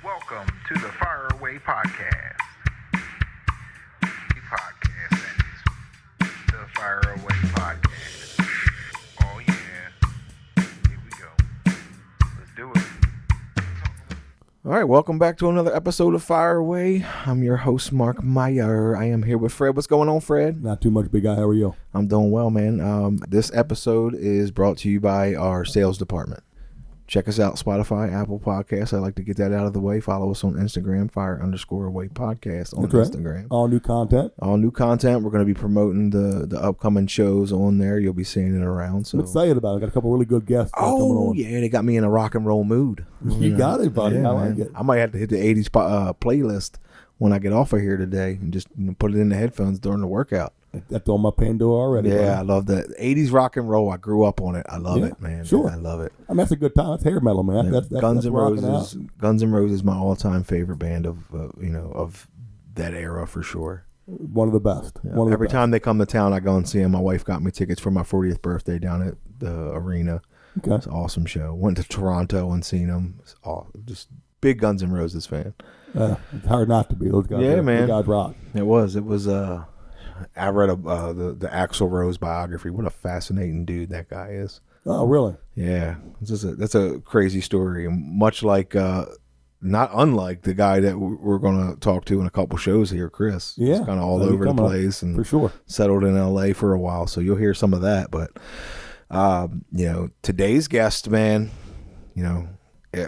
Welcome to the Fire Away Podcast. The podcast that is the Fire Away Podcast. Oh yeah. Here we go. Let's do it. All right, welcome back to another episode of Fire Away. I'm your host, Mark Meyer. I am here with Fred. What's going on, Fred? Not too much, big guy. How are you? I'm doing well, man. This episode is brought to you by our sales department. Check us out, Spotify, Apple Podcasts. I like to get that out of the way. Follow us on Instagram, Fire_Away Podcast on Instagram. All new content. All new content. We're going to be promoting the upcoming shows on there. You'll be seeing it around. So I'm excited about it. Got a couple really good guests coming on. Yeah, they got me in a rock and roll mood. You got it, buddy. Yeah, I like man. it. I might have to hit the 80s playlist when I get off of here today and just put it in the headphones during the workout. That's on my Pandora already. Yeah, buddy. I love that. 80s rock and roll. I grew up on it. I love it, man. Sure. I love it. I mean, that's a good time. That's hair metal, man. That's Guns N' rocking Roses. out. Guns N' Roses, my all-time favorite band of that era for sure. One of the best. Yeah. One of the Every best. time they come to town, I go and see them. My wife got me tickets for my 40th birthday down at the arena. Okay. It's an awesome show. Went to Toronto and seen them. It's just big Guns N' Roses fan. It's hard not to be. Those guys. Yeah, man. Those guys rock. It was. I read the Axl Rose biography. What a fascinating dude that guy is. Oh, really? Yeah, that's a crazy story. Much like, not unlike the guy that we're going to talk to in a couple shows here, Chris. Yeah, he's kind of all over the place and for sure. settled in L.A. for a while. So you'll hear some of that. But today's guest, man,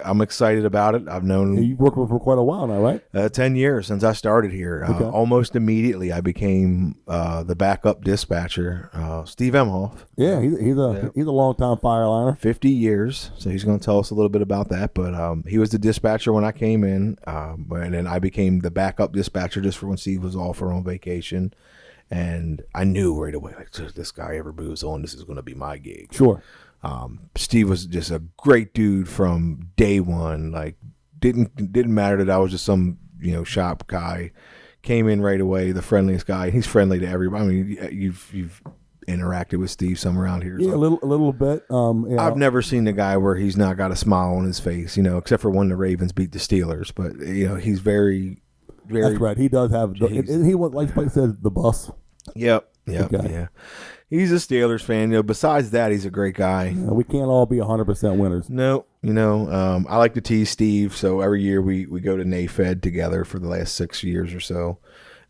I'm excited about it. I've known You've worked with him for quite a while now, right? 10 years since I started here. Okay. Almost immediately, I became the backup dispatcher, Steve Imhoff. Yeah, he's a long-time fireliner. 50 years, so he's going to tell us a little bit about that. But he was the dispatcher when I came in, and then I became the backup dispatcher just for when Steve was off or on vacation. And I knew right away, like, if this guy ever moves on, this is going to be my gig. Sure. Steve was just a great dude from day one. Like, didn't matter that I was just some shop guy. Came in right away, the friendliest guy. He's friendly to everybody. I mean, you've interacted with Steve some around here. Yeah, so. a little bit. I've never seen a guy where he's not got a smile on his face, except for when the Ravens beat the Steelers. But he's very, very. That's right. He does have. He went like Spike said, the bus. Yep. Okay. Yeah. He's a Steelers fan. Besides that, he's a great guy. We can't all be 100% winners. No, I like to tease Steve. So every year we go to NAFED together for the last 6 years or so.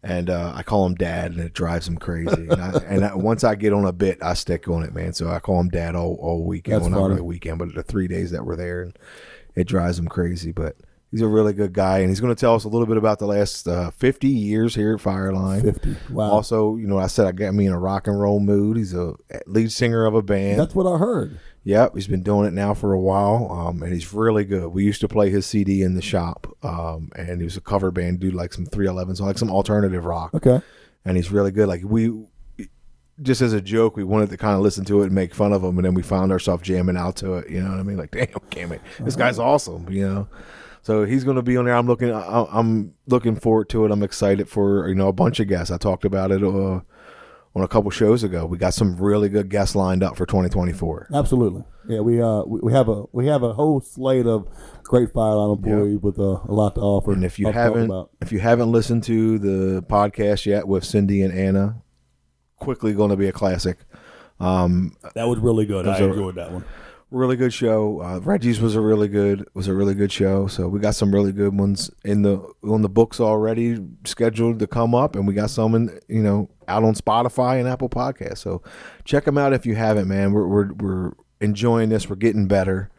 And I call him Dad, and it drives him crazy. and once I get on a bit, I stick on it, man. So I call him Dad all weekend. That's Not funny. really weekend, but the 3 days that we're there. And it drives him crazy. But he's a really good guy, and he's going to tell us a little bit about the last 50 years here at Fireline. 50. Wow. Also, I said I got me in a rock and roll mood. He's a lead singer of a band. That's what I heard. Yep, he's been doing it now for a while, and he's really good. We used to play his CD in the shop, and he was a cover band, do like some 311s, like some alternative rock. Okay. And he's really good. Like just as a joke, we wanted to kind of listen to it and make fun of him, and then we found ourselves jamming out to it. You know what I mean? Like, damn it, this guy's awesome. So he's going to be on there. I'm looking forward to it. I'm excited for a bunch of guests. I talked about it on a couple shows ago. We got some really good guests lined up for 2024. Absolutely. Yeah, we have a whole slate of great Fireline employees with a lot to offer. And if you haven't listened to the podcast yet with Cindy and Anna, quickly going to be a classic. That was really good. I enjoyed that one. Really good show. Reggie's was a really good show. So we got some really good ones on the books already scheduled to come up, and we got some out on Spotify and Apple Podcasts. So check them out if you haven't, man. We're enjoying this. We're getting better.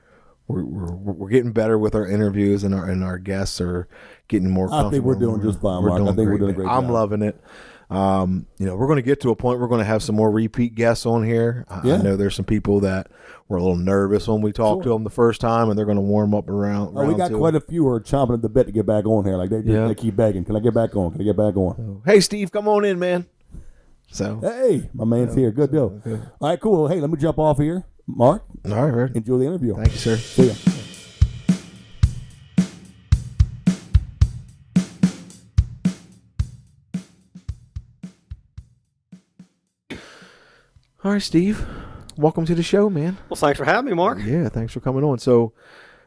We're getting better with our interviews, and our guests are getting more comfortable. I think we're doing just fine, Mark. I think we're doing a great job. I'm loving it. We're going to get to a point we're going to have some more repeat guests on here. I know there's some people that were a little nervous when we talked to them the first time, and they're going to warm up around. We got quite a few who are chomping at the bit to get back on here. Like they keep begging. Can I get back on? Can I get back on? Hey, Steve, come on in, man. So hey, my man's here. Good deal. Okay. All right, cool. Hey, let me jump off here, Mark. All right, Red. Enjoy the interview. Thank you, sir. See ya. All right, Steve. Welcome to the show, man. Well, thanks for having me, Mark. Yeah, thanks for coming on. So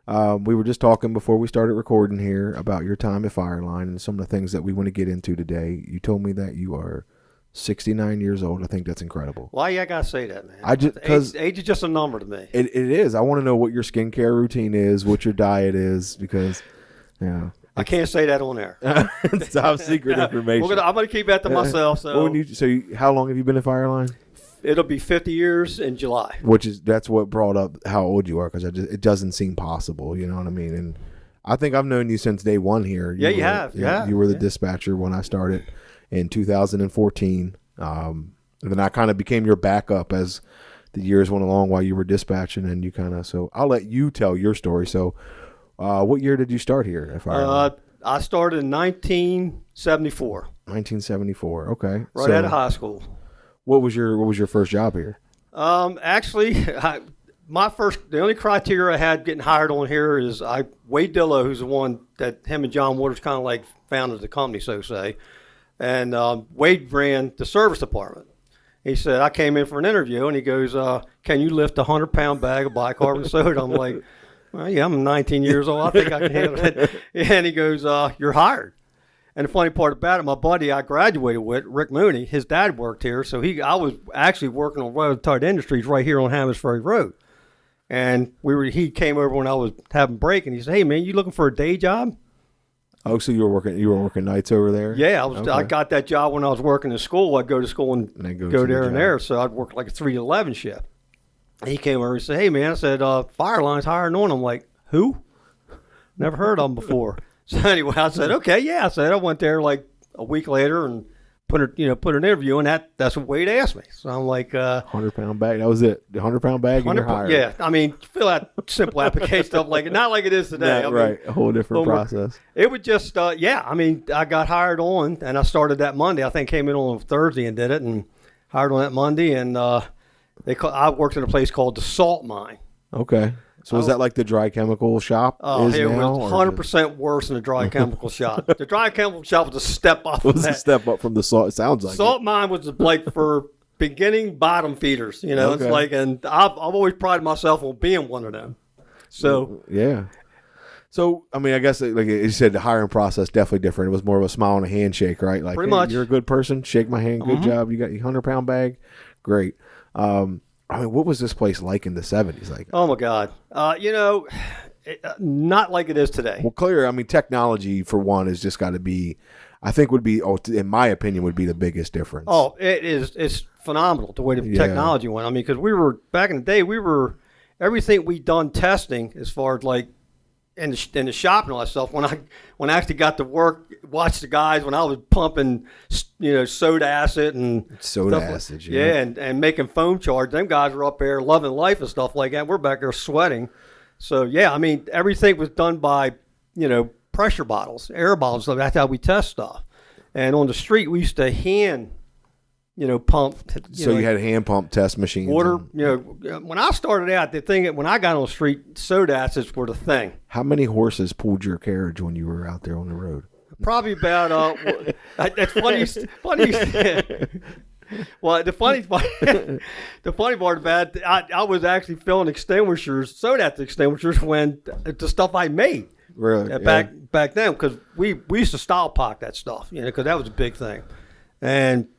we were just talking before we started recording here about your time at Fireline and some of the things that we want to get into today. You told me that you are 69 years old. I think that's incredible. Why you gotta say that, man? I just because age is just a number to me. It is. I want to know what your skincare routine is, what your diet is, because I can't say that on air. It's top secret information. I'm gonna keep that to myself. So, how long have you been at Fireline? It'll be 50 years in July. That's what brought up how old you are, because it doesn't seem possible. You know what I mean? And I think I've known you since day one here. You have. You were the dispatcher when I started in 2014. And then I kind of became your backup as the years went along while you were dispatching, and so I'll let you tell your story. So, what year did you start here at Fireline? I started in 1974. 1974. Okay. Right out of high school. What was your first job here? Actually, the only criteria I had getting hired on here is Wade Dillow, who's the one that him and John Waters kind of like founded the company, so to say. And Wade ran the service department. He said, I came in for an interview, and he goes, can you lift a 100-pound bag of bicarbonate soda? I'm like, well, yeah, I'm 19 years old. I think I can handle it. And he goes, you're hired. And the funny part about it, my buddy I graduated with, Rick Mooney, his dad worked here. So I was actually working on Royal Tide Industries right here on Hammers Ferry Road. And he came over when I was having break, and he said, hey, man, you looking for a day job? Oh, so you were working nights over there? Yeah, I got that job when I was working in school. I'd go to school and go there and there. So I'd work like a 3 to 11 shift. And he came over and said, hey, man, I said, Fireline's hiring on. I'm like, who? Never heard of them before. So anyway, I said, okay, yeah. I said, I went there like a week later and put an interview, and that's what Wade asked me. So I'm like, 100-pound bag. That was it. The 100-pound bag, and you're hired. Yeah, I mean, fill out simple application stuff like it, not like it is today. Right, a whole different process. It would just, I mean, I got hired on, and I started that Monday. I think came in on Thursday and did it, and hired on that Monday, and I worked in a place called the Salt Mine. Okay. So was that like the dry chemical shop? Oh, it was 100% worse than the dry chemical shop. The dry chemical shop was a step up. Was a step up from the salt? It sounds like salt mine was like for beginning bottom feeders. You know, okay. It's like, and I've always prided myself on being one of them. So yeah. So I mean, I guess like you said, the hiring process definitely different. It was more of a smile and a handshake, right? Like, pretty much. You're a good person. Shake my hand. Good job. You got your 100-pound bag. Great. I mean, what was this place like in the 70s? Like, oh my God, not like it is today. Well, clear. I mean, technology for one has just got to be, I think in my opinion, would be the biggest difference. Oh, it is. It's phenomenal the way the technology went. I mean, because we were back in the day, everything we done testing as far as like in the shop and all that stuff. When I actually got to work, watch the guys when I was pumping, soda acid and and making foam charge. Them guys were up there loving life and stuff like that. We're back there sweating. So yeah, I mean everything was done by pressure bottles, air bottles. So that's how we test stuff. And on the street, we used to hand pump. So you had hand pump test machines. Water, when I started out, when I got on the street, soda acids were the thing. How many horses pulled your carriage when you were out there on the road? Probably about, that's funny. Well, the funny part about it, I was actually filling soda acid extinguishers when the stuff I made. Really? Back then, because we used to style pock that stuff, because that was a big thing. And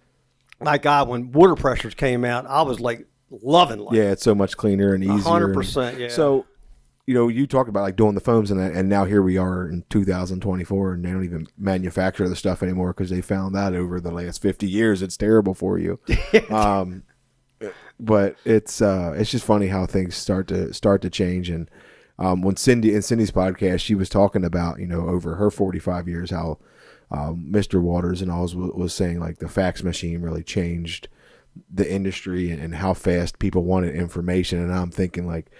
my God, when water pressures came out, I was like loving life. Yeah, it's so much cleaner and easier. 100%, yeah. So, you talk about like doing the foams and now here we are in 2024 and they don't even manufacture the stuff anymore because they found that over the last 50 years it's terrible for you. But it's just funny how things start to change. And when Cindy's podcast, she was talking about over her 45 years how Mr. Waters and all was saying like the fax machine really changed the industry and how fast people wanted information. And I'm thinking like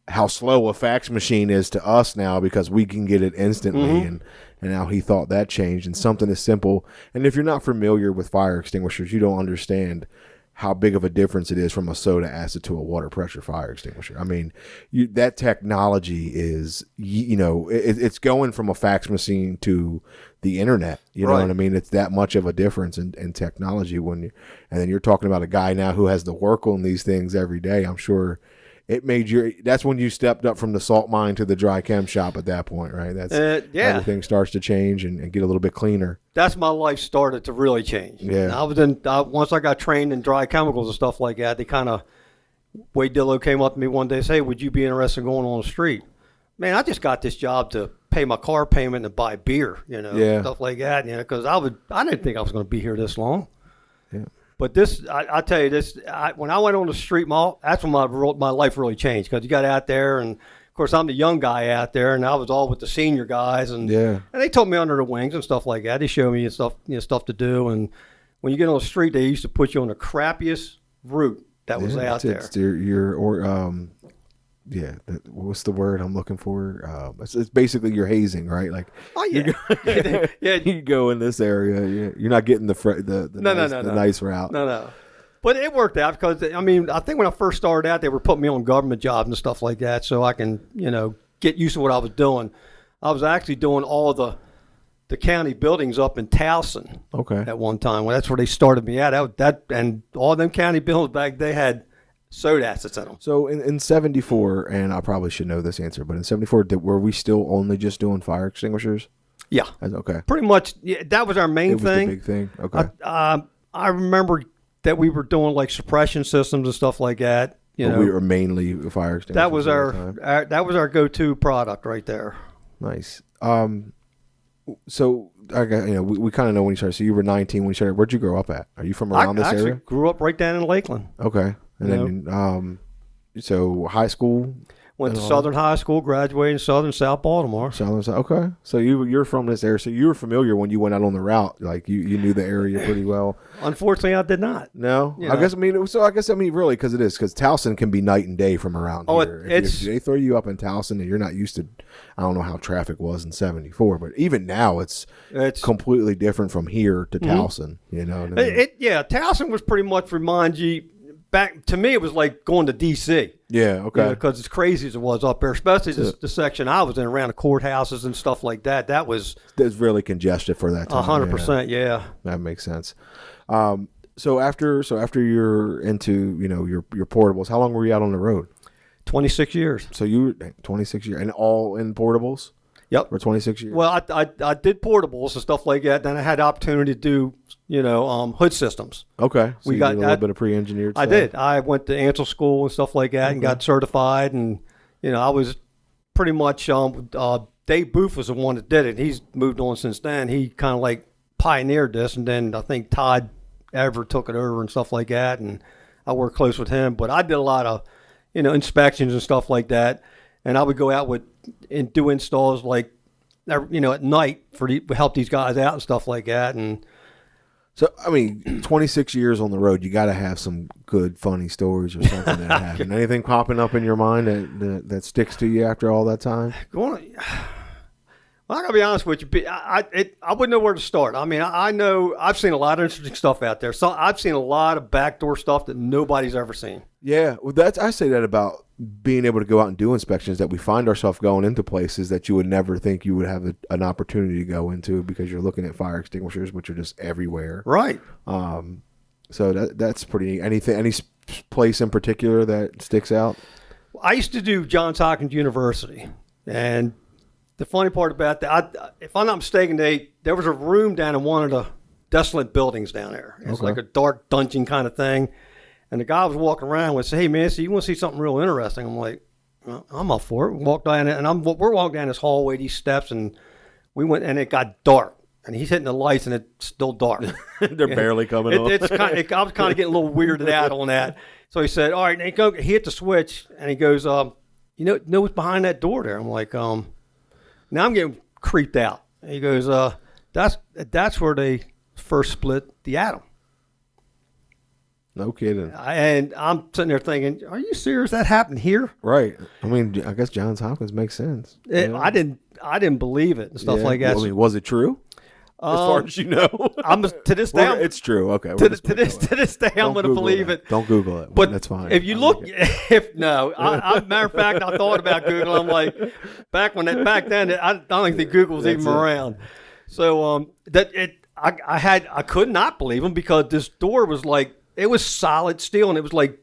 how slow a fax machine is to us now because we can get it instantly. And how he thought that changed, and something as simple. And if you're not familiar with fire extinguishers, you don't understand how big of a difference it is from a soda acid to a water pressure fire extinguisher. I mean, that technology is, it's going from a fax machine to the internet. You know what I mean? It's that much of a difference in technology and then you're talking about a guy now who has to work on these things every day. I'm sure it made that's when you stepped up from the salt mine to the dry chem shop at that point, right? That's everything starts to change and get a little bit cleaner. That's my life started to really change. Yeah. And once I got trained in dry chemicals and stuff like that, they kind of, Wade Dillow came up to me one day and said, hey, would you be interested in going on the street? Man, I just got this job to pay my car payment and buy beer, stuff like that, because I didn't think I was going to be here this long. Yeah. But I tell you this, when I went on the street mall, that's when my life really changed, because you got out there, and of course I'm the young guy out there, and I was all with the senior guys, and they took me under the wings and stuff like that. They showed me stuff to do, and when you get on the street, they used to put you on the crappiest route that was out there. What's the word I'm looking for? It's basically you're hazing, right? Like, you go in this area, you're not getting the nice route. No. But it worked out because, I think when I first started out, they were putting me on government jobs and stuff like that so I can, get used to what I was doing. I was actually doing all the county buildings up in Towson at one time. Well, that's where they started me at. And all them county buildings back, they had soda assets in them. So in 74, and I probably should know this answer, but in 74, were we still only just doing fire extinguishers? Yeah. Okay. Pretty much, that was our main thing. The big thing. Okay. I remember that we were doing like suppression systems and stuff like that. We were mainly fire extinguishers. That was our go-to product right there. Nice. So I got, we kind of know when you started. So you were 19 when you started. Where'd you grow up at? Are you from around this area? I actually grew up right down in Lakeland. Okay. And then, so high school? Went to Southern High School, graduated in South Baltimore. Okay. So you're from this area. So you were familiar when you went out on the route. Like you knew the area pretty well. Unfortunately, I did not. No? I guess, really, because it is. Because Towson can be night and day from around here. If they throw you up in Towson and you're not used to, I don't know how traffic was in 74, but even now it's completely different from here to Towson. You know what I mean? Towson was pretty much reminds you, back to me, it was like going to D.C. Yeah, okay. Because as crazy as it was up there, especially the section I was in around the courthouses and stuff like that. That was really congested for that time. 100%, yeah. That makes sense. So after you're into your portables, how long were you out on the road? 26 years. So you were 26 years and all in portables? Yep. For 26 years. Well, I did portables and stuff like that. Then I had the opportunity to do hood systems. Okay. So you did a little bit of pre-engineered stuff. I did. I went to Ansel school and stuff like that and got certified. And, I was pretty much, Dave Booth was the one that did it. He's moved on since then. He kind of like pioneered this. And then I think Todd Everett took it over and stuff like that. And I worked close with him. But I did a lot of, inspections and stuff like that. And I would go out and do installs like, at night to help these guys out and stuff like that. And so, 26 years on the road, you got to have some good, funny stories or something that happened. Anything popping up in your mind that sticks to you after all that time? Well, I got to be honest with you. I wouldn't know where to start. I know I've seen a lot of interesting stuff out there. So I've seen a lot of backdoor stuff that nobody's ever seen. Yeah, well, I say that about being able to go out and do inspections, that we find ourselves going into places that you would never think you would have an opportunity to go into because you're looking at fire extinguishers, which are just everywhere. Right. So that's pretty neat. Any place in particular that sticks out? I used to do Johns Hopkins University, and the funny part about that, if I'm not mistaken, there was a room down in one of the desolate buildings down there. It's like a dark dungeon kind of thing. And the guy was walking around and said, hey, man, so you want to see something real interesting? I'm like, well, I'm up for it. We walked down, and we're walking down this hallway, these steps, and we went, and it got dark. And he's hitting the lights, and it's still dark. They're barely coming on. I was kind of getting a little weirded out on that. So he said, all right, and he hit the switch, and he goes, you know what's behind that door there? I'm like, now I'm getting creeped out. And he goes, that's where they first split the atom. No kidding. And I'm sitting there thinking, are you serious? That happened here? Right. I guess Johns Hopkins makes sense. I didn't believe it and stuff like that. Well, was it true? As far as you know, to this day, it's true. Okay. To this day, I'm going to believe it. Don't Google it, but that's fine. If you look, matter of fact, I thought about Google. I'm like, back then, I don't think Google was even around. So I could not believe them because this door was like, it was solid steel, and it was like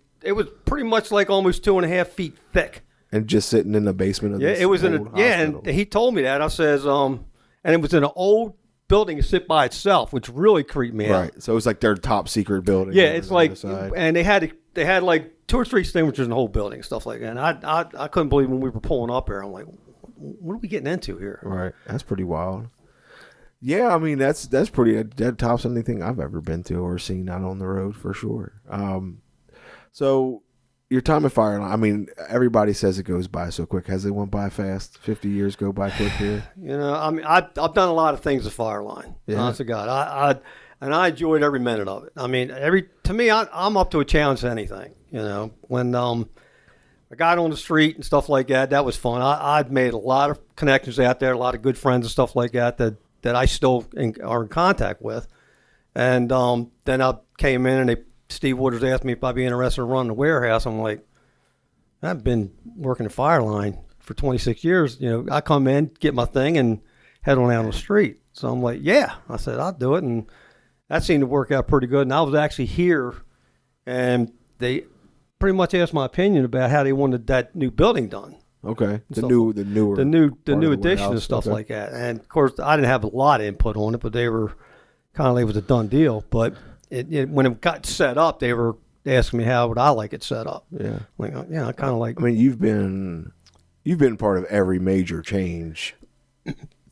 pretty much like almost 2.5 feet thick. And just sitting in the basement of Yeah, this it was in a old and hospital. he told me that. I says and it was in an old building to sit by itself, which really creeped me out. Right. So it was like their top secret building. Yeah, on it's the like, other side. and they had like 2 or 3 extinguishers in the whole building, stuff like that. And I couldn't believe when we were pulling up there. I'm like, what are we getting into here? Right. That's pretty wild. Yeah, I mean that's pretty that tops anything I've ever been to or seen out on the road for sure. So your time at Fireline, I mean, everybody says it goes by so quick. Has it went by fast? 50 years go by quick here? You know, I mean, I've done a lot of things at Fireline. Yeah. Honest to God, I enjoyed every minute of it. I mean, to me, I'm up to a challenge to anything. You know, when I got on the street and stuff like that, that was fun. I'd made a lot of connections out there, a lot of good friends and stuff like that that I still are in contact with. And then I came in and Steve Waters asked me if I'd be interested in running the warehouse. I'm like, I've been working at Fireline for 26 years. You know, I come in, get my thing, and head on down the street. So I'm like, yeah. I said, I'll do it. And that seemed to work out pretty good. And I was actually here, and they pretty much asked my opinion about how they wanted that new building done. Okay. The Stuff- new addition warehouse. and stuff Okay. like that. And of course, I didn't have a lot of input on it, but they were kind of like it was a done deal. But when it got set up, they were asking me how would I like it set up. Yeah. Like, yeah, I kind of like. I mean, you've been part of every major change,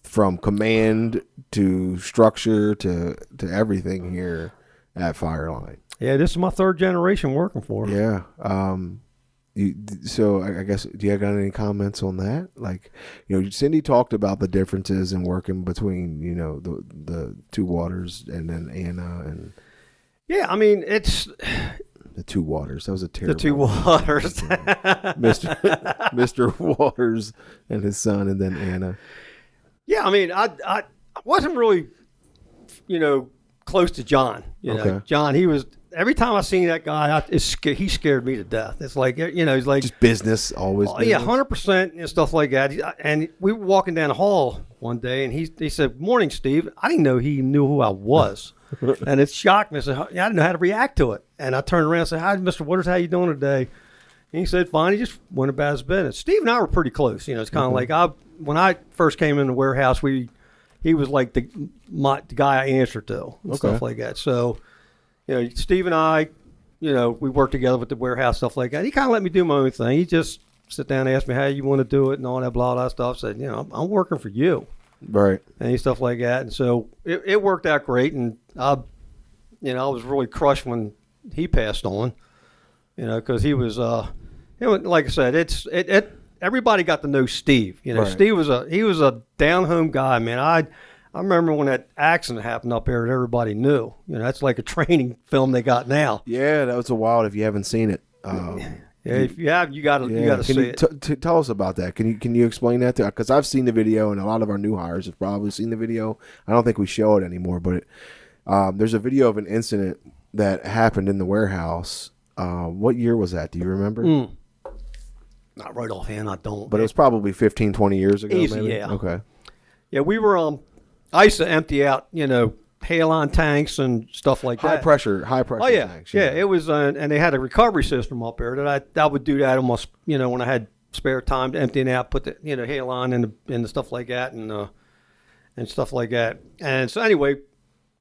from command to structure to everything here at Fireline. Yeah, this is my 3rd generation working for them. Yeah. So I guess, do you got any comments on that? Like, you know, Cindy talked about the differences in working between, you know, the Two Waters and then Anna and Yeah, I mean, it's the Two Waters. That was a terrible. the Two Waters. Mr. Waters and his son, and then Anna. Yeah, I mean, I wasn't really, you know, close to John. You know, Okay. John, he was. Every time I seen that guy, he scared me to death. It's like, you know, he's like, Just business, always. oh, yeah, business. 100% and stuff like that. And we were walking down the hall one day, and he said, "Morning, Steve." I didn't know he knew who I was, and it shocked me. I said, I didn't know how to react to it. And I turned around and said, "Hi, Mr. Waters, how you doing today?" And he said, "Fine." He just went about his business. Steve and I were pretty close. You know, it's kind of like when I first came in the warehouse, he was like the guy I answered to and stuff like that. So, you know, Steve and I, you know, we worked together with the warehouse, stuff like that. He kind of let me do my own thing. He just sit down and ask me how you want to do it and all that blah stuff. Said, you know, I'm working for you, Right. and stuff like that. And so it worked out great. And I was really crushed when he passed on, you know, because he was, like I said, everybody got to know Steve. You know, Right. Steve was a down home guy, man. I remember when that accident happened up there, and everybody knew. You know, that's like a training film they got now. Yeah, that was a wild. If you haven't seen it, Yeah, if you have, you got to Can see you it. tell us about that? Can you explain that to? Because I've seen the video, and a lot of our new hires have probably seen the video. I don't think we show it anymore, but there's a video of an incident that happened in the warehouse. What year was that? Do you remember? Not right offhand, I don't. But it was probably 15, 20 years ago. Easy, maybe? yeah. Okay. Yeah, we were. I used to empty out, you know, halon tanks and stuff like High that. pressure Oh yeah, tanks. yeah. It was, and they had a recovery system up there that I would do that almost, you know, when I had spare time to empty it out, put the halon in the stuff like that and stuff like that. And so anyway,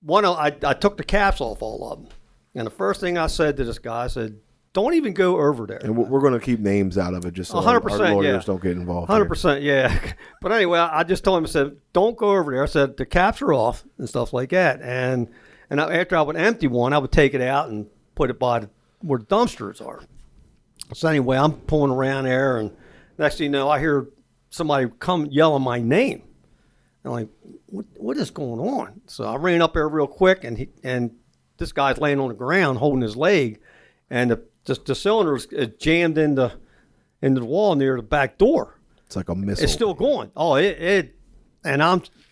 I took the caps off all of them, and the first thing I said to this guy, I said, "Don't even go over there." And we're going to keep names out of it just so our 100%, lawyers yeah. don't get involved. 100%, yeah. But anyway, I just told him, I said, "Don't go over there." I said, "The caps are off and stuff like that." And after I would empty one, I would take it out and put it by where the dumpsters are. So anyway, I'm pulling around there, and next thing you know, I hear somebody come yelling my name. I'm like, what is going on? So I ran up there real quick, and this guy's laying on the ground holding his leg, and the cylinder is jammed into the wall near the back door. It's like a missile. It's still going. Oh, and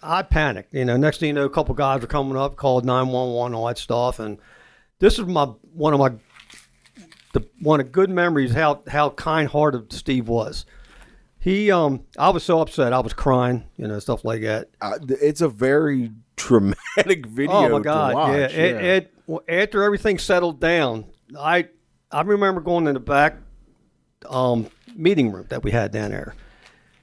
I panicked. You know, next thing you know, a couple guys are coming up, called 911, all that stuff. And this is one of good memories how kind-hearted Steve was. I was so upset, I was crying, you know, stuff like that. It's a very traumatic video. Oh my God! to watch. Yeah. After everything settled down, I remember going in the back meeting room that we had down there,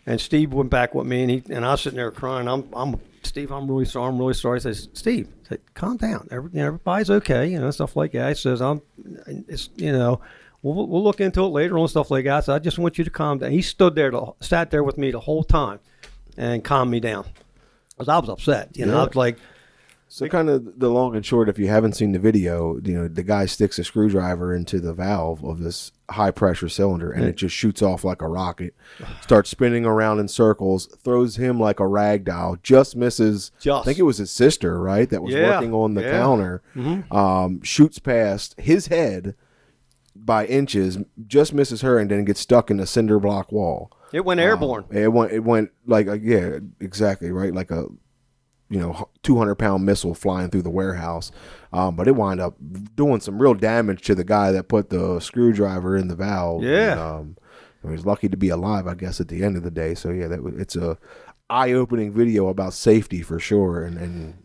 and Steve went back with me, and I was sitting there crying. I'm Steve. I'm really sorry. I'm really sorry. I said, Steve, calm down. Everybody's okay. Stuff like that. He says, it's we'll look into it later on, stuff like that. So I just want you to calm down. He sat there with me the whole time, and calmed me down, because I was upset. I was like. So kind of the long and short, if you haven't seen the video, the guy sticks a screwdriver into the valve of this high pressure cylinder, and it just shoots off like a rocket, starts spinning around in circles, throws him like a rag doll, just misses. I think it was his sister, right, that was working on the counter, shoots past his head by inches, just misses her, and then gets stuck in a cinder block wall. It went airborne. It went like exactly right, like a 200-pound missile flying through the warehouse. But it wound up doing some real damage to the guy that put the screwdriver in the valve. Yeah. And, he was lucky to be alive, I guess, at the end of the day. So, yeah, it's a eye-opening video about safety for sure. And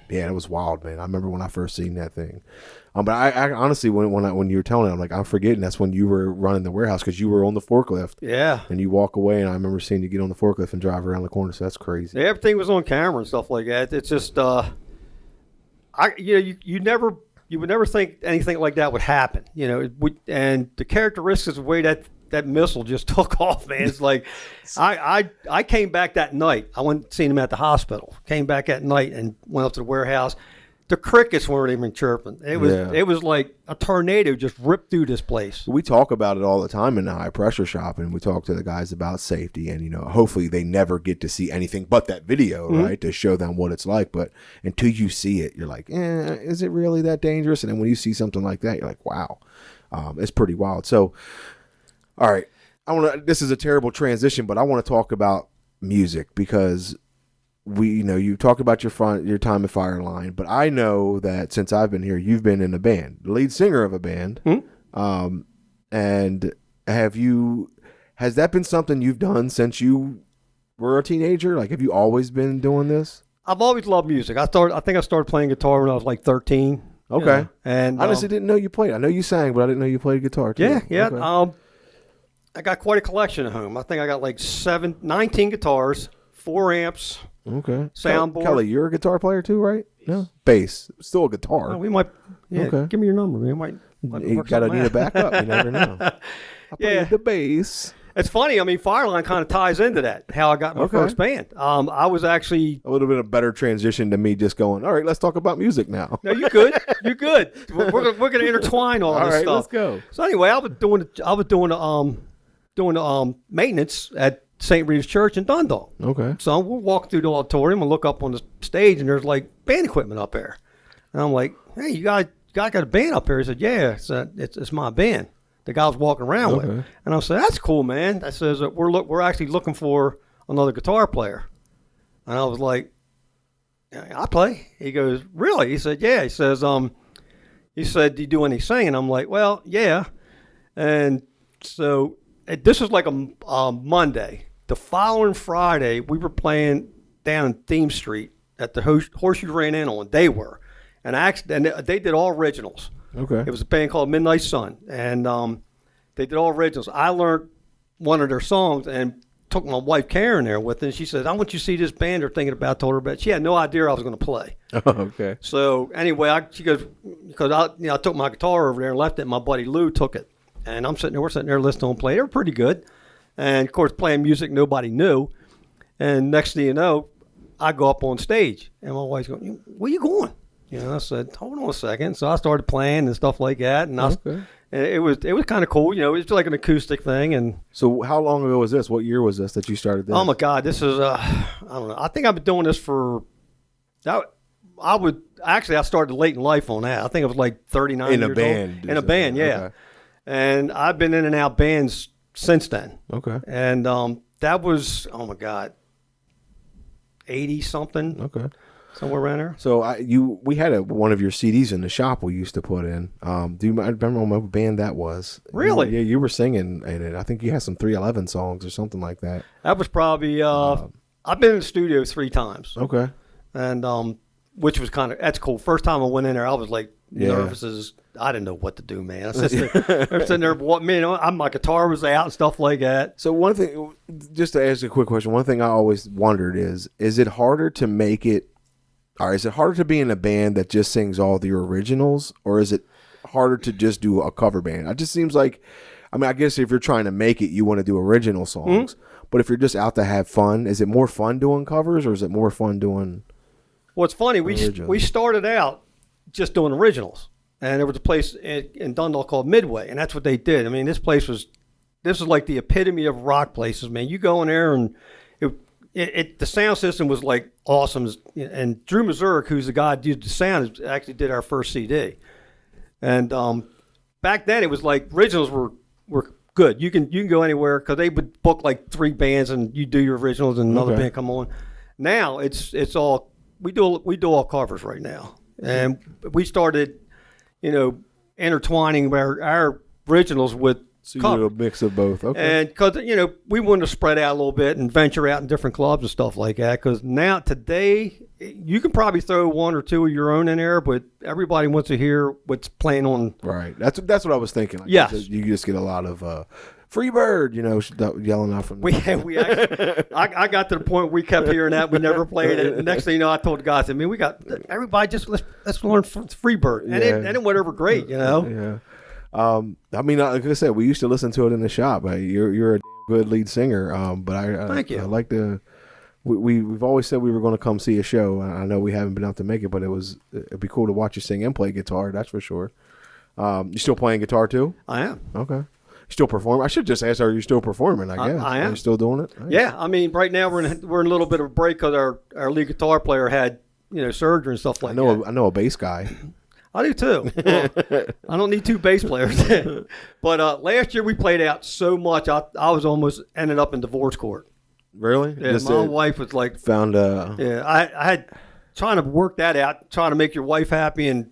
it was wild, man. I remember when I first seen that thing. But I honestly, when you were telling it, I'm like, I'm forgetting that's when you were running the warehouse, because you were on the forklift. Yeah. And you walk away, and I remember seeing you get on the forklift and drive around the corner. So that's crazy. Yeah, everything was on camera and stuff like that. It's just, you would never think anything like that would happen. And the characteristics of the way that missile just took off, man. It's like, I came back that night. I went and seen him at the hospital. Came back at night and went up to the warehouse. The crickets weren't even chirping. It was like a tornado just ripped through this place. We talk about it all the time in the high pressure shop, and we talk to the guys about safety, and hopefully they never get to see anything but that video, right, to show them what it's like. But until you see it, you're like, is it really that dangerous? And then when you see something like that, you're like, wow, it's pretty wild. So, all right, this is a terrible transition, but I want to talk about music, because you talk about your time at Fireline, but I know that since I've been here, you've been in a band, the lead singer of a band. And has that been something you've done since you were a teenager? Like, have you always been doing this? I've always loved music. I think I started playing guitar when I was like 13. Okay. And I honestly didn't know you played. I know you sang, but I didn't know you played guitar too. Yeah. Okay. I got quite a collection at home. I think I got like 19 guitars, 4 amps. Okay. Soundboard. Kelly, you're a guitar player too, right? No. Bass. Still a guitar. Oh, we might. Yeah. Okay. Give me your number. We might you gotta need a backup. You never know. I played the bass. It's funny. I mean, Fireline kind of ties into that. How I got my first band. I was actually a little bit of better transition to me just going, all right, let's talk about music now. No, you good. You good. We're gonna intertwine all this right, stuff. Let's go. So anyway, I was doing maintenance at St. Rita's Church in Dundalk. Okay. So we'll walk through the auditorium and look up on the stage, and there's like band equipment up there. And I'm like, hey, you guys got a band up here? He said, yeah, it's my band. The guy was walking around with. And I said, that's cool, man. I says, we're actually looking for another guitar player. And I was like, I play. He goes, really? He said, yeah. He said, do you do any singing? I'm like, well, yeah. And so this was like a Monday. The following Friday, we were playing down in Theme Street at the Horseshoe Ran In on. They were. And they did all originals. Okay. It was a band called Midnight Sun. And they did all originals. I learned one of their songs and took my wife Karen there with it. And she said, I want you to see this band they're thinking about. Told her about. She had no idea I was going to play. Oh, okay. So anyway, she goes, because I took my guitar over there and left it, and my buddy Lou took it. And we're sitting there listening to them play. They were pretty good. And, of course, playing music nobody knew. And next thing you know, I go up on stage. And my wife's going, where you going? I said, hold on a second. So I started playing and stuff like that. And and it was kind of cool. It was like an acoustic thing. And so how long ago was this? What year was this that you started this? Oh, my God. This is, I don't know. I think I've been doing this for, I started late in life on that. I think it was like 39 years old. In a band, yeah. Okay. And I've been in and out bands since then. Okay. And that was, oh my God, 80-something. Okay. Somewhere around there. So we had one of your CDs in the shop we used to put in. Do you remember what band that was? Really? Yeah, you were singing in it. I think you had some 311 songs or something like that. That was probably, I've been in the studio 3 times. Okay. And which was that's cool. First time I went in there, I was like, nervous as I didn't know what to do, man. I was sitting there, my guitar was out and stuff like that. So one thing, just to ask a quick question, one thing I always wondered is it harder to make it, or is it harder to be in a band that just sings all the originals, or is it harder to just do a cover band? It just seems like, I mean, I guess if you're trying to make it, you want to do original songs. But if you're just out to have fun, is it more fun doing covers, or is it more fun doing? Well, it's funny. We started out just doing originals, and there was a place in Dundalk called Midway, and that's what they did. I mean, this was like the epitome of rock places, man. You go in there, and the sound system was like awesome. And Drew Mazurek, who's the guy who did the sound, actually did our first CD. And back then, it was like originals were good. You can go anywhere because they would book like 3 bands, and you do your originals, and another band come on. Now it's all we do all covers right now, and we started, intertwining our originals with. So you do a mix of both, okay? And because we wanted to spread out a little bit and venture out in different clubs and stuff like that. Because today, you can probably throw 1 or 2 of your own in there, but everybody wants to hear what's playing on. Right. That's what I was thinking. Yes. You just get a lot of "Free Bird," yelling out from. We actually, I got to the point where we kept hearing that. We never played it. The next thing you know, I told the guys, we got everybody just let's learn Free Bird, and it went over great, Yeah. I mean, like I said, we used to listen to it in the shop. You're a good lead singer. But Thank you. I like to. We've always said we were going to come see a show. I know we haven't been able to make it, but it'd be cool to watch you sing and play guitar. That's for sure. You still playing guitar too? I am. Okay. You still performing? I should just ask, are you still performing? I guess I am. Are you still doing it? Nice. Yeah. I mean, right now we're in a little bit of a break because our lead guitar player had surgery and stuff like that. I know a bass guy. I do too. Well, I don't need 2 bass players. But last year we played out so much, I was almost ended up in divorce court. Really? Yeah, my wife was like, found yeah, I had trying to work that out, trying to make your wife happy, and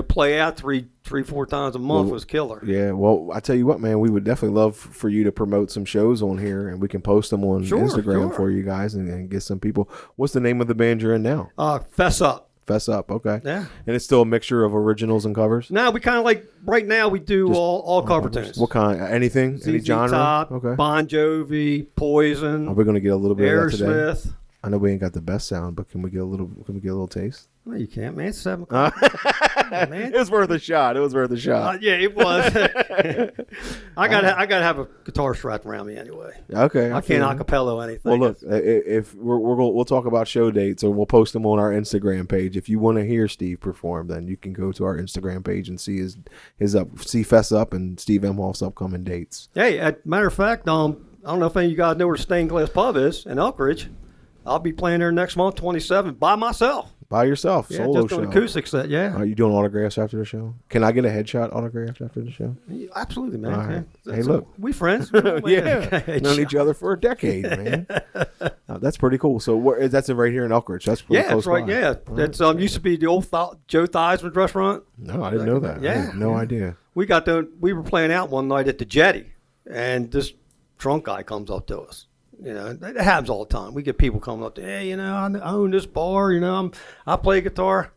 play out 3-4 times a month was killer. Yeah, well, I tell you what, man, we would definitely love for you to promote some shows on here, and we can post them on Instagram for you guys and get some people. What's the name of the band you're in now? Fess Up. Fess Up, okay. Yeah. And it's still a mixture of originals and covers? No, we kind of like, right now we do all cover tunes. What kind? Anything? Any ZZ genre? Top, okay. Bon Jovi, Poison. Are we going to get a little bit of that today? Aerosmith. I know we ain't got the best sound, but can we get a little taste? Well, you can't, man. It's 7 o'clock. Man. It was worth a shot. Yeah, it was. I gotta have a guitar strapped around me anyway. Okay, I can't acapella anything. Well, look, if we'll talk about show dates, or we'll post them on our Instagram page. If you want to hear Steve perform, then you can go to our Instagram page and see see Fess Up and Steve Imhoff's upcoming dates. Hey, matter of fact, I don't know if any of you guys know where Stained Glass Pub is in Elkridge. I'll be playing there next month, 27, by myself. By yourself, yeah, solo just show. an acoustic set, yeah. Are you doing autographs after the show? Can I get a headshot autographed after the show? Absolutely, man. All right. Yeah. Hey, look. We friends. Yeah. Known each other for a decade, man. That's pretty cool. So that's right here in Elkridge. That's pretty close right. by. Yeah, that's used to be the old Joe Theismann's restaurant. No, I didn't know that. Yeah. I had no idea. We were playing out one night at the Jetty, and this drunk guy comes up to us. It happens all the time. We get people coming up to, hey, I own this bar. I play guitar.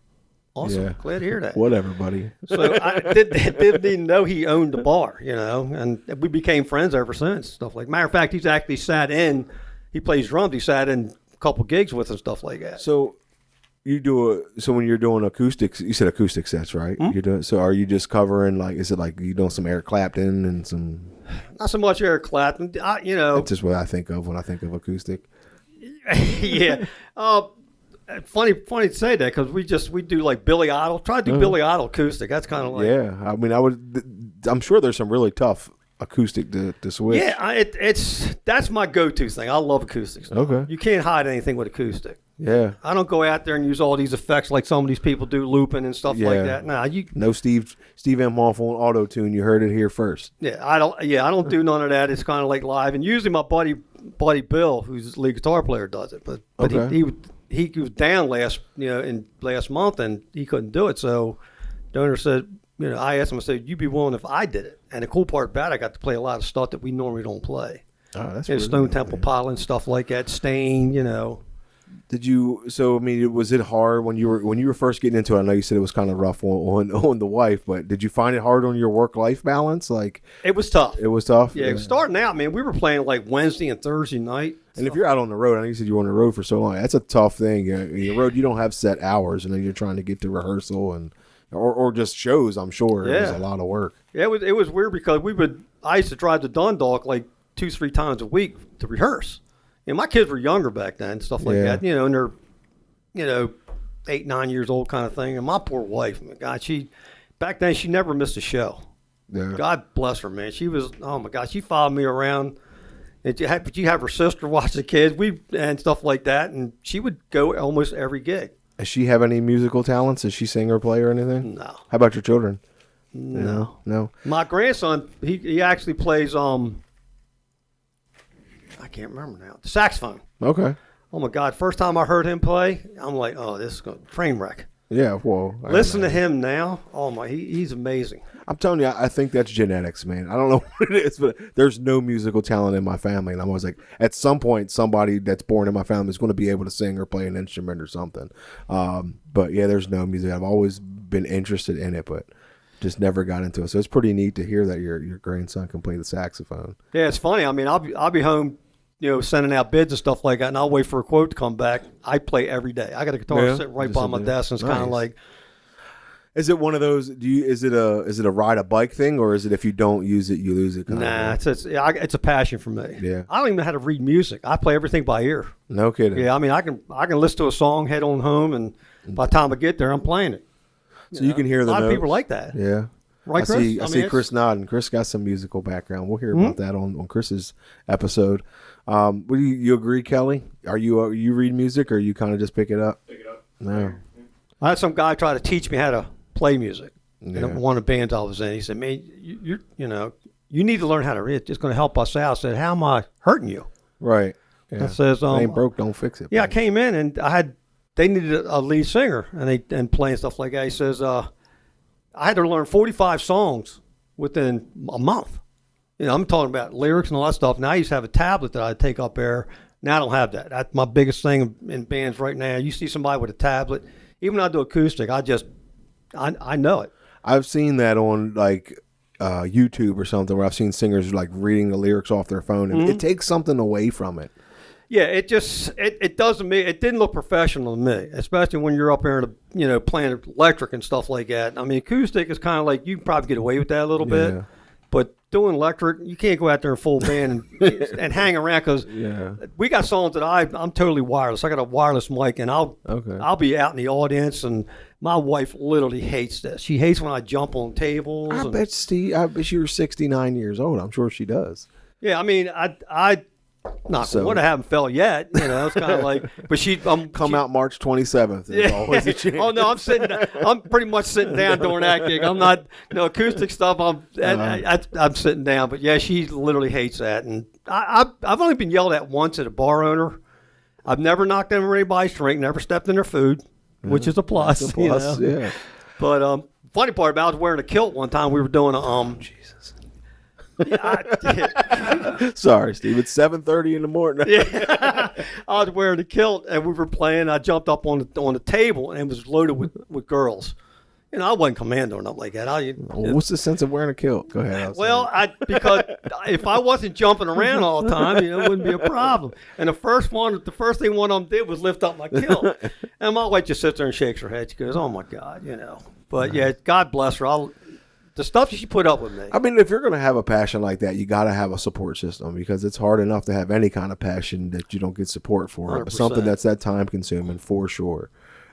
Awesome. Yeah. Glad to hear that. Whatever, buddy. So I didn't even know he owned the bar, and we became friends ever since. Stuff like, matter of fact, he's actually he plays drums. He sat in a couple gigs with and stuff like that. So when you're doing acoustics, you said acoustic sets, right? Mm-hmm. So are you just covering, is it like you doing some Eric Clapton and some? Not so much Eric Clapton, That's just what I think of when I think of acoustic. Yeah. Funny to say that because we do like Billy Idol. Try to do Billy Idol acoustic. That's kind of like. Yeah, I mean, I'm sure there's some really tough acoustic to switch. Yeah, that's my go-to thing. I love acoustics. Okay. You can't hide anything with acoustic. Yeah. I don't go out there and use all these effects like some of these people do, looping and stuff like that. Nah, no Steve Imhoff on auto-tune. You heard it here first. Yeah, I don't do none of that. It's kind of like live, and usually my buddy Bill, who's the lead guitar player, does it. But okay. he was down last month and he couldn't do it. So Donor said, I asked him, I said, you'd be willing if I did it? And the cool part about it, I got to play a lot of stuff that we normally don't play. Oh, that's Stone Temple Pilots, stuff like that, Stain, Did you? So I mean, was it hard when you were first getting into it? I know you said it was kind of rough on the wife, but did you find it hard on your work life balance? Like It was tough. it was tough. Yeah, starting out, man, we were playing like Wednesday and Thursday night. And if you're out on the road, I know you said you were on the road for so long. That's a tough thing. The road, you don't have set hours, and then you're trying to get to rehearsal or just shows. I'm sure it was a lot of work. Yeah, it was weird because I used to drive to Dundalk like 2-3 times a week to rehearse. My kids were younger back then, stuff like that. And they're 8, 9 years old kind of thing. And my poor wife, my God, back then she never missed a show. Yeah. God bless her, man. She was, oh my God, she followed me around. But you have her sister watch the kids, and stuff like that, and she would go almost every gig. Does she have any musical talents? Does she sing or play or anything? No. How about your children? No. No. My grandson, he actually plays I can't remember now. The saxophone. Okay. Oh my God! First time I heard him play, I'm like, oh, this is a train wreck. Yeah. Well, Listen to him now. Oh my, he's amazing. I'm telling you, I think that's genetics, man. I don't know what it is, but there's no musical talent in my family, and I'm always like, at some point, somebody that's born in my family is going to be able to sing or play an instrument or something. But yeah, there's no music. I've always been interested in it, but just never got into it. So it's pretty neat to hear that your grandson can play the saxophone. Yeah, it's funny. I mean, I'll be home, sending out bids and stuff like that, and I'll wait for a quote to come back. I play every day. I got a guitar sitting right by my desk, and it's kind of like. Is it one of those? Is it a ride a bike thing, or is it if you don't use it you lose it? Nah, it's a passion for me. Yeah, I don't even know how to read music. I play everything by ear. No kidding. Yeah, I mean I can listen to a song, head on home, and by the time I get there, I'm playing it. You can hear the a lot notes. of people like that. Yeah. Right, Chris? I see Chris nodding. Chris got some musical background. We'll hear about that on Chris's episode. Would you agree, Kelly? Are you read music, or you kind of just pick it up? Pick it up. No. I had some guy try to teach me how to play music. Yeah. One of the bands I was in, he said, "Man, you need to learn how to read. It's going to help us out." I said, "How am I hurting you?" Right. Yeah. I says, ain't broke, don't fix it. Yeah, I came in and they needed a lead singer and playing stuff like that. He says, I had to learn 45 songs within a month. I'm talking about lyrics and all that stuff. Now I used to have a tablet that I'd take up there. Now I don't have that. That's my biggest thing in bands right now. You see somebody with a tablet, even when I do acoustic, I know it. I've seen that on like YouTube or something where I've seen singers like reading the lyrics off their phone, and it takes something away from it. Yeah, it doesn't me. It didn't look professional to me, especially when you're up there, playing electric and stuff like that. I mean, acoustic is kind of like you can probably get away with that a little bit, but doing electric, you can't go out there in full band and hang around because we got songs that I'm totally wireless. I got a wireless mic, and I'll be out in the audience, and my wife literally hates this. She hates when I jump on tables. I bet you're 69 years old. I'm sure she does. Yeah, I mean, I I haven't fell yet. It's kind of like, but come out March 27th. There's always a chance. Oh no, I'm pretty much sitting down during that gig. I'm not, acoustic stuff. I'm sitting down, but yeah, she literally hates that. And I've only been yelled at once at a bar owner. I've never knocked over anybody's drink, never stepped in their food, which is a plus. That's a plus, yeah. But funny part about it, I was wearing a kilt one time. We were doing a Jesus. Sorry, Steve. It's 7:30 in the morning. Yeah. I was wearing a kilt, and we were playing. I jumped up on the table, and it was loaded with girls. I wasn't commando or nothing like that. What's the sense of wearing a kilt? Go ahead. Well, because if I wasn't jumping around all the time, it wouldn't be a problem. And the first thing one of them did was lift up my kilt, and my wife just sits there and shakes her head. She goes, "Oh my God," But yeah, God bless her. The stuff she put up with me. I mean, if you're going to have a passion like that, you got to have a support system because it's hard enough to have any kind of passion that you don't get support for. 100%. But something that's that time consuming for sure.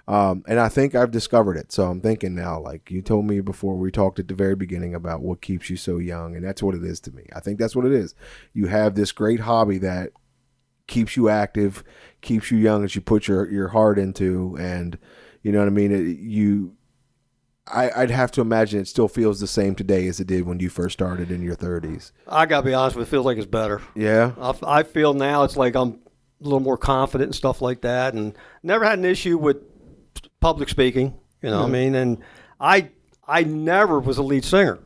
And I think I've discovered it. So I'm thinking now, like you told me before we talked at the very beginning about what keeps you so young. And that's what it is to me. I think that's what it is. You have this great hobby that keeps you active, keeps you young as you put your heart into. And you know what I mean? I'd have to imagine it still feels the same today as it did when you first started in your 30s. I got to be honest with you, it feels like it's better. Yeah? I feel now it's like I'm a little more confident and stuff like that, and never had an issue with public speaking, what I mean? And I never was a lead singer.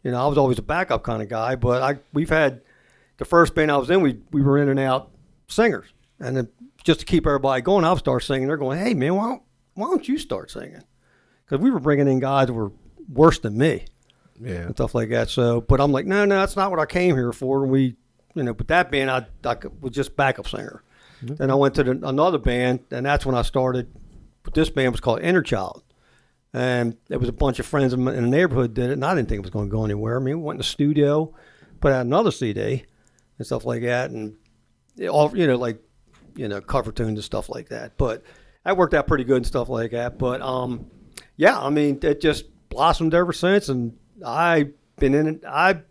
I was always a backup kind of guy, but we've had the first band I was in, we were in and out singers. And then just to keep everybody going, I'll start singing. They're going, hey, man, why don't you start singing? Because we were bringing in guys that were worse than me. Yeah. And stuff like that. So, but I'm like, no, that's not what I came here for. And we, with that band, I was just backup singer. Mm-hmm. Then I went to another band, and that's when I started. But this band was called Inner Child. And there was a bunch of friends in the neighborhood did it, and I didn't think it was going to go anywhere. I mean, we went in the studio, put out another CD and stuff like that, and all, cover tunes and stuff like that. But that worked out pretty good and stuff like that. But, yeah, I mean, it just blossomed ever since, and I've been in it. I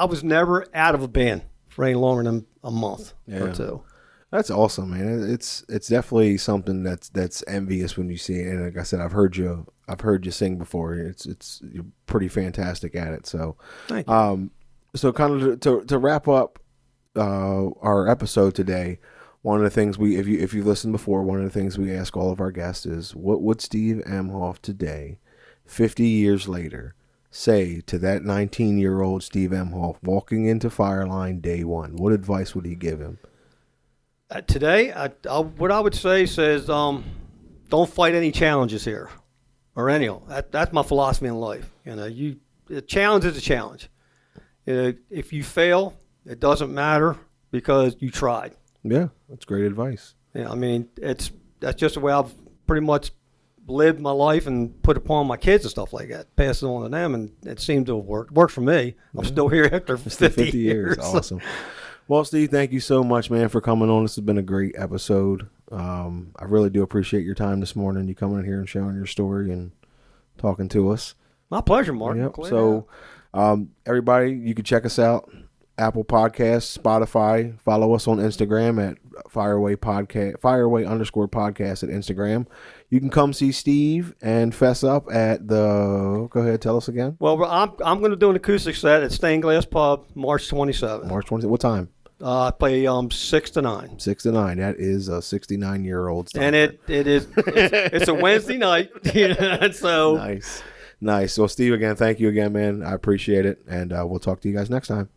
was never out of a band for any longer than a month or two. That's awesome, man. It's definitely something that's envious when you see it. And like I said, I've heard you sing before. You're pretty fantastic at it. So, thank you. So kind of to wrap up our episode today, one of the things if you listened before, one of the things we ask all of our guests is, what would Steve Imhoff today, 50 years later, say to that 19-year-old Steve Imhoff walking into Fireline day one? What advice would he give him? Today, what I would say says, don't fight any challenges here, or any. That's my philosophy in life. A challenge is a challenge. If you fail, it doesn't matter because you tried. Yeah, that's great advice. Yeah, I mean, that's just the way I've pretty much lived my life and put upon my kids and stuff like that. Pass it on to them, and it seemed to have worked. Worked for me. I'm still here after 50 years. Awesome. Well, Steve, thank you so much, man, for coming on. This has been a great episode. I really do appreciate your time this morning. You coming in here and sharing your story and talking to us. My pleasure, Mark. Yep. So, everybody, you can check us out. Apple Podcasts, Spotify. Follow us on Instagram at Fireway _podcast at Instagram. You can come see Steve and fess up at the. Go ahead, tell us again. Well, I'm going to do an acoustic set at Stained Glass Pub, March 27th. March 27th. What time? I play 6 to 9. 6 to 9. That is a 69-year-old. And it's a Wednesday night. So nice. Well, Steve, again, thank you again, man. I appreciate it, and we'll talk to you guys next time.